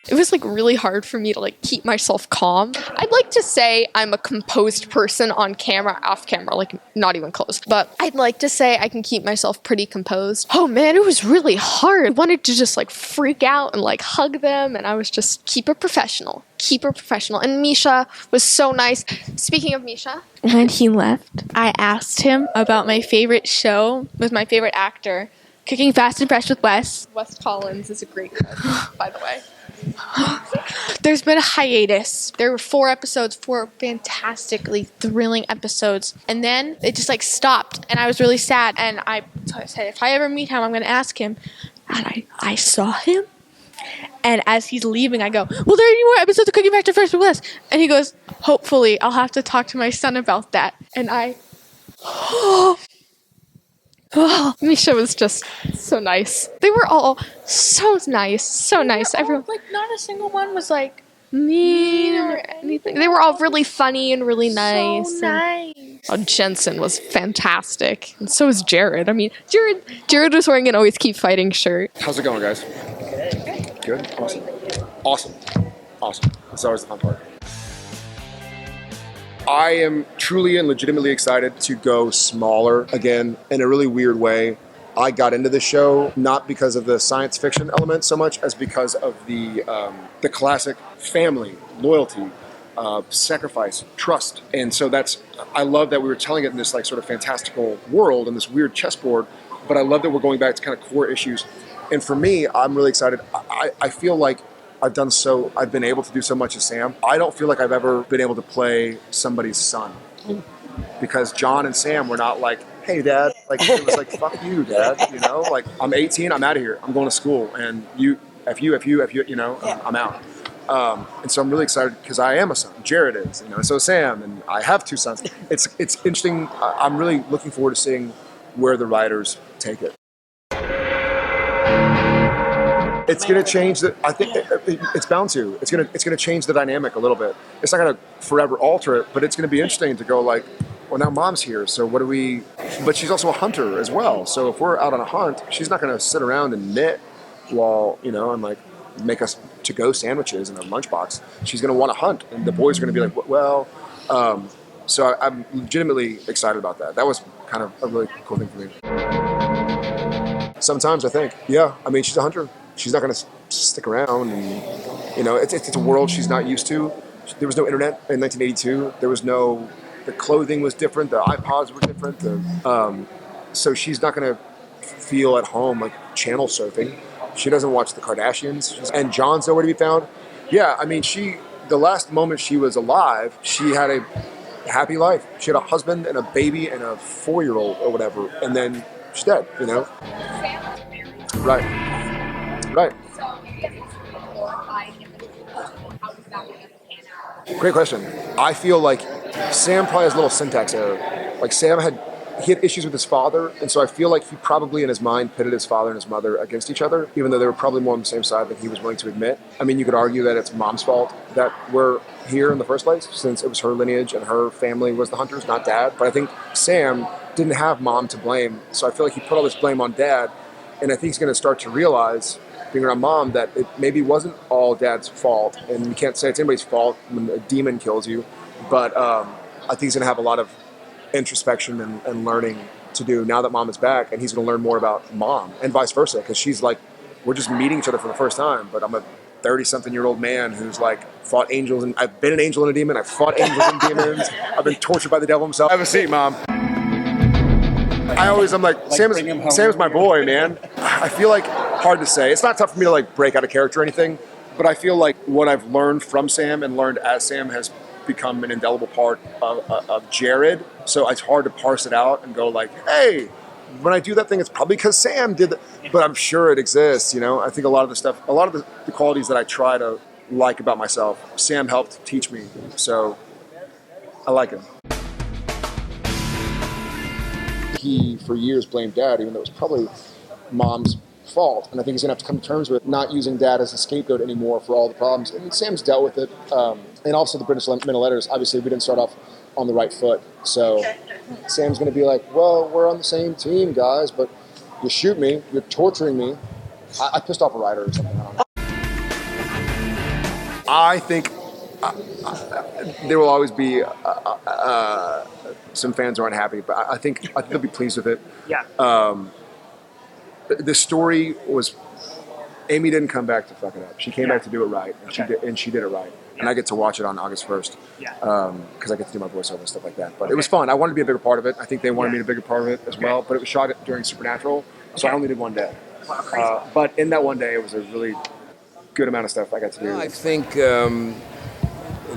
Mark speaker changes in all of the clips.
Speaker 1: It was like really hard for me to like keep myself calm. I'd like to say I'm a composed person on camera, off camera, like not even close. But I'd like to say I can keep myself pretty composed. Oh man, it was really hard. I wanted to just like freak out and like hug them, and I was just keep it professional. Keep it professional. And Misha was so nice. Speaking of Misha.
Speaker 2: When he left, I asked him about my favorite show with my favorite actor, Cooking Fast and Fresh with Wes.
Speaker 1: Wes Collins is a great cook, by the way.
Speaker 2: There's been a hiatus. There were 4 episodes, 4 fantastically thrilling episodes. And then it just like stopped and I was really sad. And I said, if I ever meet him, I'm going to ask him. And I saw him. And as he's leaving, I go, will there any more episodes of Cooking Back to First with Wes? And he goes, hopefully, I'll have to talk to my son about that. And
Speaker 1: Misha was just so nice. They were all so nice, so nice. Everyone,
Speaker 2: like, not a single one was like
Speaker 1: mean or anything. They were all really funny and really nice.
Speaker 2: So nice.
Speaker 1: Oh, Jensen was fantastic. And so was Jared. I mean, Jared was wearing an Always Keep Fighting shirt.
Speaker 3: How's it going, guys? Good? Awesome. That's always the fun part. I am truly and legitimately excited to go smaller again in a really weird way. I got into this show not because of the science fiction element so much as because of the classic family, loyalty, sacrifice, trust. And so I love that we were telling it in this like sort of fantastical world and this weird chessboard, but I love that we're going back to kind of core issues. And for me, I'm really excited. I feel like I've been able to do so much as Sam. I don't feel like I've ever been able to play somebody's son. Because John and Sam were not like, hey, Dad. Like, it was like, fuck you, Dad. You know, like, I'm 18, I'm out of here. I'm going to school. And you, you know, I'm out. And so I'm really excited because I am a son. Jared is, you know, so Sam, and I have 2 sons. It's interesting. I'm really looking forward to seeing where the writers take it. It's going to change I think it's bound to. It's going to change the dynamic a little bit. It's not going to forever alter it, but it's going to be interesting to go like, well, now Mom's here, so what do we? But she's also a hunter as well. So if we're out on a hunt, she's not going to sit around and knit while, you know, and like make us to-go sandwiches in a lunchbox. She's going to want to hunt, and the boys are going to be like, well. So I'm legitimately excited about that. That was kind of a really cool thing for me. Sometimes I think, yeah, I mean, she's a hunter. She's not going to stick around, and you know, it's a world she's not used to. There was no internet in 1982. The clothing was different. The iPods were different. So she's not going to feel at home like channel surfing. She doesn't watch the Kardashians. And John's nowhere to be found. Yeah, I mean, the last moment she was alive, she had a happy life. She had a husband and a baby and a 4-year-old or whatever, and then she's dead. You know. Right. Great question. I feel like Sam probably has a little syntax error. Like Sam had issues with his father, and so I feel like he probably in his mind pitted his father and his mother against each other, even though they were probably more on the same side than he was willing to admit. I mean, you could argue that it's Mom's fault that we're here in the first place, since it was her lineage and her family was the hunters, not Dad. But I think Sam didn't have Mom to blame, so I feel like he put all this blame on Dad, and I think he's going to start to realize, being around Mom, that it maybe wasn't all Dad's fault, and you can't say it's anybody's fault when a demon kills you, but I think he's going to have a lot of introspection and learning to do now that Mom is back, and he's going to learn more about Mom, and vice versa, because she's like, we're just meeting each other for the first time, but I'm a 30-something-year-old man who's like fought angels, and I've been an angel and a demon, I've fought angels and demons, I've been tortured by the devil himself. Have a seat, Mom. I'm like Sam's my boy, man. I feel like, hard to say. It's not tough for me to like break out a character or anything, but I feel like what I've learned from Sam and learned as Sam has become an indelible part of Jared. So it's hard to parse it out and go like, hey, when I do that thing, it's probably because Sam did that. But I'm sure it exists, you know? I think a lot of the qualities that I try to like about myself, Sam helped teach me. So I like him. He, for years, blamed Dad, even though it was probably Mom's fault. And I think he's going to have to come to terms with not using Dad as a scapegoat anymore for all the problems. And Sam's dealt with it. And also the British men of letters, obviously we didn't start off on the right foot. So Sam's going to be like, well, we're on the same team, guys, but you shoot me, you're torturing me. I pissed off a writer or something. I don't know. I think there will always be some fans who aren't happy, but I think they'll be pleased with it.
Speaker 4: Yeah.
Speaker 3: The story was. Amy didn't come back to fuck it up. She came back to do it right, and she did it right. And I get to watch it on August 1st because I get to do my voiceover and stuff like that. But it was fun. I wanted to be a bigger part of it. I think they wanted me to be a bigger part of it as well. But it was shot during Supernatural, so I only did one day.
Speaker 4: Wow,
Speaker 3: but in that one day, it was a really good amount of stuff I got to do.
Speaker 5: I think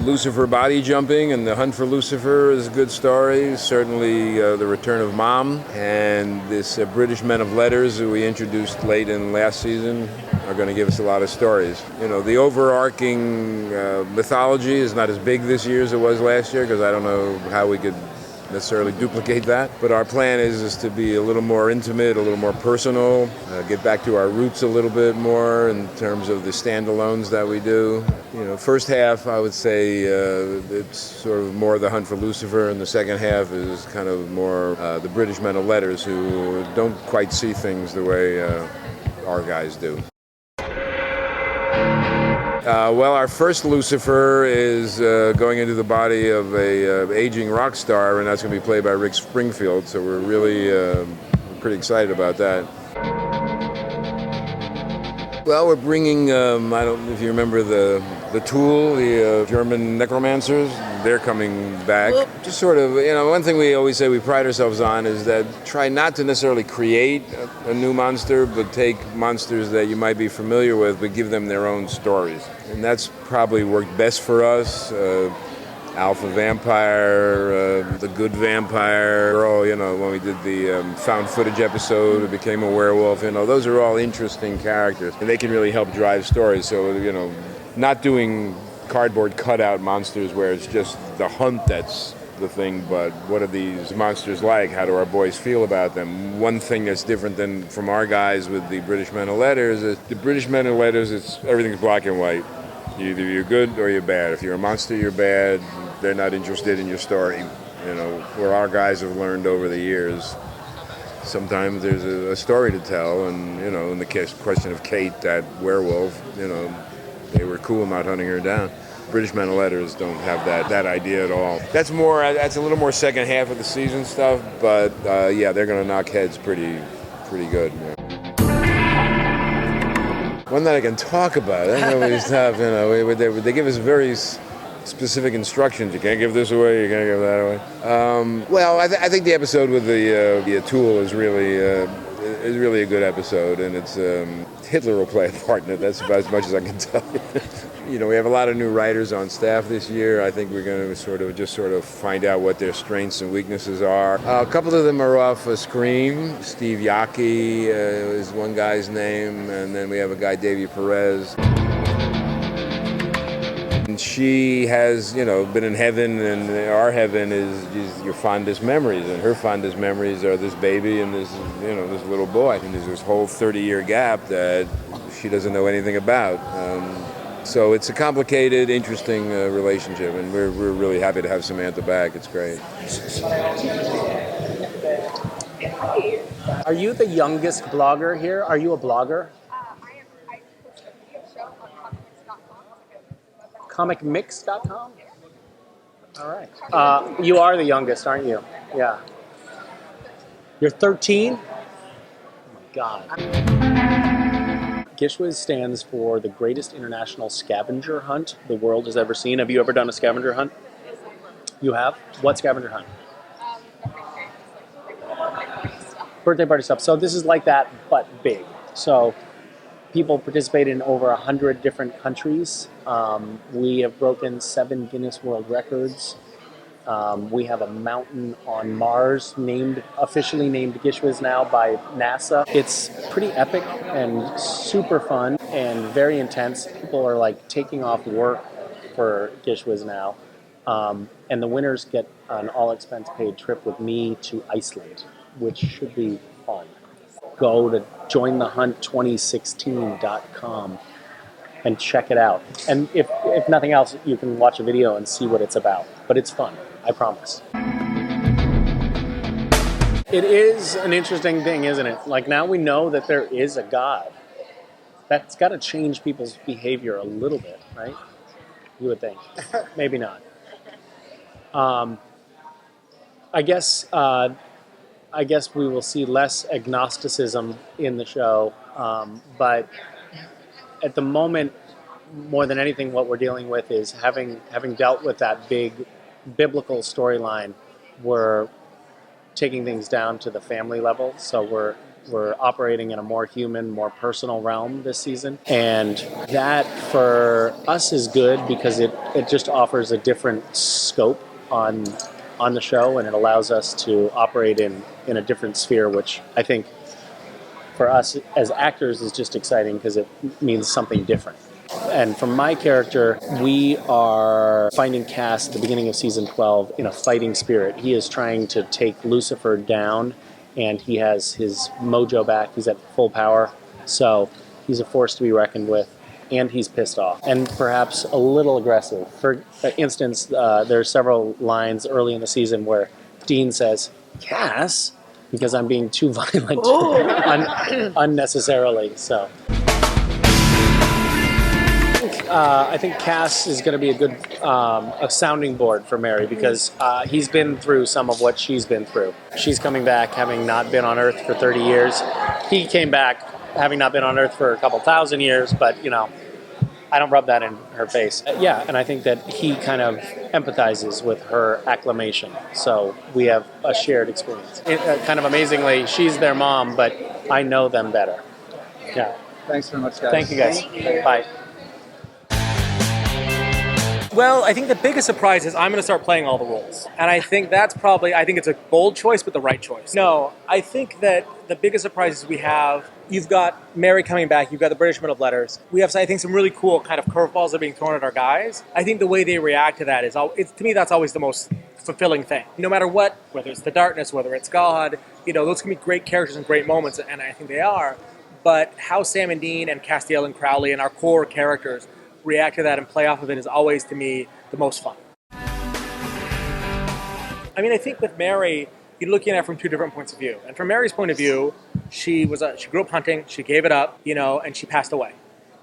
Speaker 5: Lucifer body jumping and the hunt for Lucifer is a good story. Certainly the return of Mom and this British Men of Letters who we introduced late in last season are going to give us a lot of stories. You know, the overarching mythology is not as big this year as it was last year because I don't know how we could necessarily duplicate that. But our plan is to be a little more intimate, a little more personal, get back to our roots a little bit more in terms of the standalones that we do. You know, first half I would say it's sort of more the hunt for Lucifer, and the second half is kind of more the British Men of Letters who don't quite see things the way our guys do. Well, our first Lucifer is going into the body of a aging rock star, and that's going to be played by Rick Springfield. So we're really pretty excited about that. Well, we're bringing, I don't know if you remember the Tool, the German necromancers. They're coming back. Just sort of, you know, one thing we always say we pride ourselves on is that try not to necessarily create a new monster, but take monsters that you might be familiar with, but give them their own stories. And that's probably worked best for us. Alpha Vampire, the Good Vampire Girl, you know, when we did the found footage episode, it became a werewolf, you know, those are all interesting characters, and they can really help drive stories. So, you know, not doing cardboard cutout monsters where it's just the hunt that's the thing, but what are these monsters like? How do our boys feel about them? One thing that's different than from our guys with the British Men of Letters is the British Men of Letters, everything's black and white. Either you're good or you're bad. If you're a monster, you're bad. They're not interested in your story. You know, where our guys have learned over the years, sometimes there's a story to tell, and, you know, in the question of Kate, that werewolf, you know, they were cool not hunting her down. British Men of Letters don't have that idea at all. That's a little more second half of the season stuff, but yeah, they're going to knock heads pretty good. Yeah. One that I can talk about. That's always tough, you know. They give us very specific instructions. You can't give this away. You can't give that away. Well, I think the episode with the Tool is really a good episode, and it's Hitler will play a part in it. That's about as much as I can tell you. You know, we have a lot of new writers on staff this year. I think we're going to sort of find out what their strengths and weaknesses are. A couple of them are off Scream. Steve Yockey is one guy's name, and then we have a guy, Davey Perez. And she has, you know, been in heaven, and our heaven is your fondest memories, and her fondest memories are this baby and this, you know, this little boy. And there's this whole 30-year gap that she doesn't know anything about. So it's a complicated, interesting relationship, and we're really happy to have Samantha back. It's great.
Speaker 4: Are you the youngest blogger here? Are you a blogger?
Speaker 1: I post a video show on
Speaker 4: ComicMix.com? All right. You are the youngest, aren't you? Yeah. You're 13? Oh my God. Gishwiz stands for the greatest international scavenger hunt the world has ever seen. Have you ever done a scavenger hunt? You have? What scavenger hunt? Birthday party stuff. So this is like that, but big. So people participate in over 100 different countries. We have broken 7 Guinness World Records. We have a mountain on Mars officially named Gishwiz now by NASA. It's pretty epic and super fun and very intense. People are like taking off work for Gishwiz now. And the winners get an all-expense paid trip with me to Iceland, which should be fun. Go to jointhehunt2016.com and check it out. And if nothing else, you can watch a video and see what it's about. But it's fun, I promise. It is an interesting thing, isn't it? Like, now we know that there is a God. That's got to change people's behavior a little bit, right? you would think. Maybe not. I guess we will see less agnosticism in the show, but at the moment, more than anything, what we're dealing with is having dealt with that big biblical storyline, we're taking things down to the family level. So we're operating in a more human, more personal realm this season, and that for us is good because it just offers a different scope on the show, and it allows us to operate in a different sphere, which I think for us as actors is just exciting because it means something different. And from my character, we are finding Cass at the beginning of season 12 in a fighting spirit. He is trying to take Lucifer down, and he has his mojo back. He's at full power. So he's a force to be reckoned with, and he's pissed off, and perhaps a little aggressive. For instance, there are several lines early in the season where Dean says, "Cass," because I'm being too violent unnecessarily. So I think Cass is going to be a good a sounding board for Mary because he's been through some of what she's been through. She's coming back having not been on Earth for 30 years. He came back having not been on Earth for a couple thousand years, but, I don't rub that in her face. Yeah, and I think that he kind of empathizes with her acclamation. So we have a shared experience. Kind of amazingly, she's their mom, but I know them better. Yeah.
Speaker 6: Thanks very much, guys.
Speaker 4: Thank you, guys. Bye.
Speaker 7: Well, I think the biggest surprise is I'm going to start playing all the roles. And I think I think it's a bold choice, but the right choice. No, I think that the biggest surprises you've got Mary coming back, you've got the British Men of Letters. We have, I think, some really cool kind of curveballs that are being thrown at our guys. I think the way they react to that to me, that's always the most fulfilling thing. No matter what, whether it's the darkness, whether it's God, those can be great characters and great moments, and I think they are. But how Sam and Dean and Castiel and Crowley and our core characters react to that and play off of it is always, to me, the most fun. I mean, I think with Mary, you're looking at it from two different points of view. And from Mary's point of view, she grew up hunting, she gave it up, and she passed away.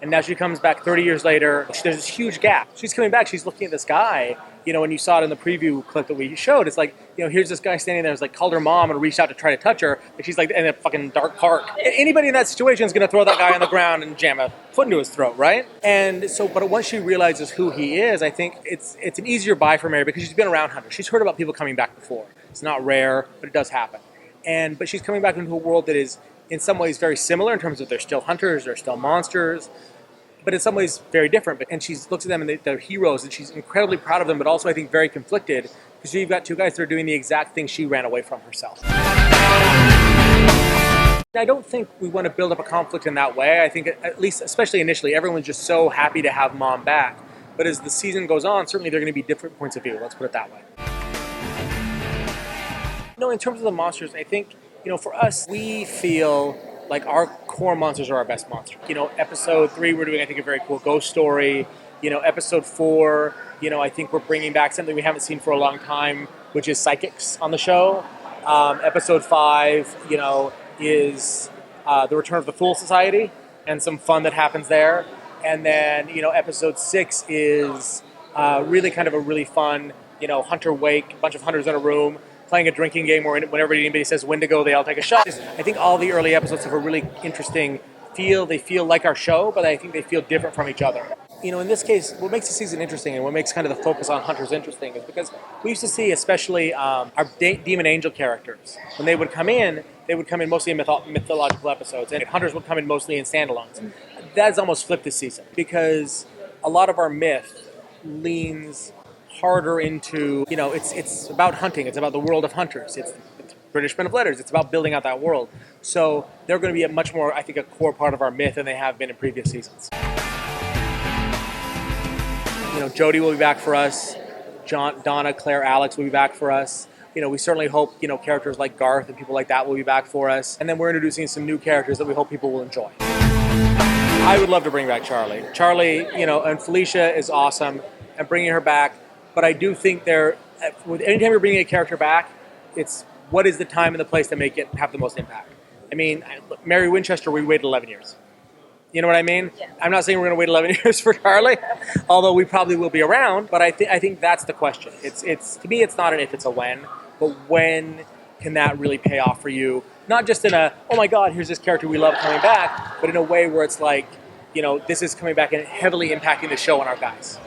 Speaker 7: And now she comes back 30 years later. There's this huge gap. She's coming back. She's looking at this guy. When you saw it in the preview clip that we showed, it's like, here's this guy standing there. It's like called her mom and reached out to try to touch her. And she's like in a fucking dark park. Anybody in that situation is going to throw that guy on the ground and jam a foot into his throat, right? And so, but once she realizes who he is, I think it's an easier buy for Mary because she's been around hunters. She's heard about people coming back before. It's not rare, but it does happen. But she's coming back into a world that is in some ways very similar in terms of they're still hunters, they're still monsters, but in some ways very different. And she looks at them and they're heroes, and she's incredibly proud of them, but also I think very conflicted because you've got two guys that are doing the exact thing she ran away from herself. I don't think we want to build up a conflict in that way. I think at least, especially initially, everyone's just so happy to have Mom back. But as the season goes on, certainly there are going to be different points of view. Let's put it that way. In terms of the monsters, I think, for us, we feel like our core monsters are our best monsters. Episode 3, we're doing, I think, a very cool ghost story. Episode 4, I think we're bringing back something we haven't seen for a long time, which is psychics on the show. Episode 5, is the return of the Fool Society and some fun that happens there. And then, episode 6 is really kind of a really fun, hunter wake, a bunch of hunters in a room, playing a drinking game where whenever anybody says Wendigo, they all take a shot. I think all the early episodes have a really interesting feel. They feel like our show, but I think they feel different from each other. In this case, what makes the season interesting and what makes kind of the focus on hunters interesting is because we used to see, especially our demon angel characters, when they would come in mostly in mythological episodes, and hunters would come in mostly in standalones. That's almost flipped this season because a lot of our myth leans harder into, it's about hunting. It's about the world of hunters. It's British Men of Letters. It's about building out that world. So they're going to be a much more, I think, a core part of our myth than they have been in previous seasons. Jodie will be back for us. Donna, Claire, Alex will be back for us. We certainly hope, characters like Garth and people like that will be back for us. And then we're introducing some new characters that we hope people will enjoy. I would love to bring back Charlie. Charlie, and Felicia is awesome, and bringing her back. But I do think anytime you're bringing a character back, it's what is the time and the place to make it have the most impact. I mean, Mary Winchester, we waited 11 years. You know what I mean? I'm not saying we're going to wait 11 years for Charlie, although we probably will be around. But I think that's the question. It's to me, it's not an if, it's a when. But when can that really pay off for you? Not just in a, oh my God, here's this character we love coming back, but in a way where it's like, this is coming back and heavily impacting the show and our guys.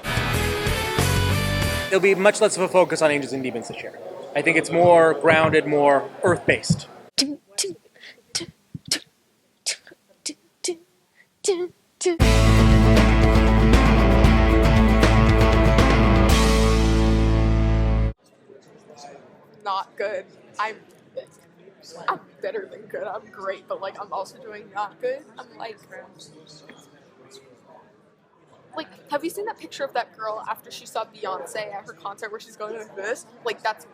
Speaker 7: There'll be much less of a focus on Angels and Demons this year. I think it's more grounded, more earth-based.
Speaker 1: Not good. I'm better than good. I'm great, but like I'm also doing not good. I'm like, have you seen that picture of that girl after she saw Beyonce at her concert where she's going like this? Like that's me.